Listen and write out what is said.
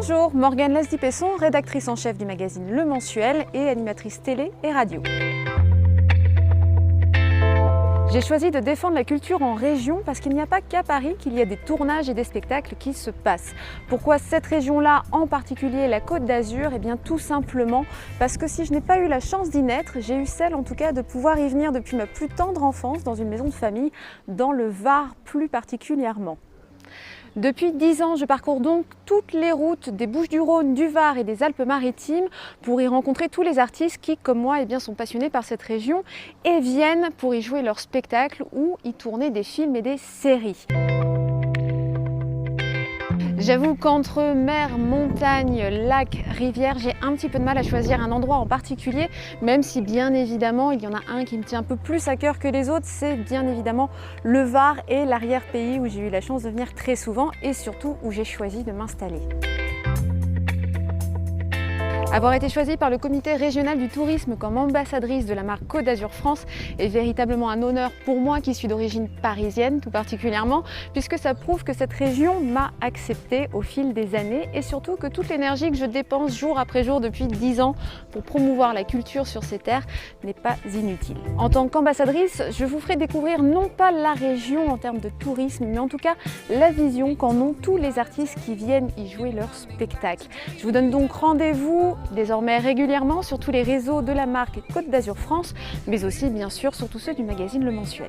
Bonjour, Morgane Lasdy-Pesson, rédactrice en chef du magazine Le Mensuel et animatrice télé et radio. J'ai choisi de défendre la culture en région parce qu'il n'y a pas qu'à Paris qu'il y a des tournages et des spectacles qui se passent. Pourquoi cette région-là, en particulier la Côte d'Azur? Eh bien tout simplement parce que si je n'ai pas eu la chance d'y naître, j'ai eu celle en tout cas de pouvoir y venir depuis ma plus tendre enfance dans une maison de famille, dans le Var plus particulièrement. Depuis 10 ans, je parcours donc toutes les routes des Bouches-du-Rhône, du Var et des Alpes-Maritimes pour y rencontrer tous les artistes qui, comme moi, sont passionnés par cette région et viennent pour y jouer leurs spectacles ou y tourner des films et des séries. J'avoue qu'entre mer, montagne, lac, rivière, j'ai un petit peu de mal à choisir un endroit en particulier, même si bien évidemment il y en a un qui me tient un peu plus à cœur que les autres, c'est bien évidemment le Var et l'arrière-pays où j'ai eu la chance de venir très souvent et surtout où j'ai choisi de m'installer. Avoir été choisie par le comité régional du tourisme comme ambassadrice de la marque Côte d'Azur France est véritablement un honneur pour moi qui suis d'origine parisienne tout particulièrement, puisque ça prouve que cette région m'a acceptée au fil des années et surtout que toute l'énergie que je dépense jour après jour depuis 10 ans pour promouvoir la culture sur ces terres n'est pas inutile. En tant qu'ambassadrice, je vous ferai découvrir non pas la région en termes de tourisme, mais en tout cas la vision qu'en ont tous les artistes qui viennent y jouer leur spectacle. Je vous donne donc rendez-vous désormais régulièrement sur tous les réseaux de la marque Côte d'Azur France, mais aussi bien sûr sur tous ceux du magazine Le Mensuel.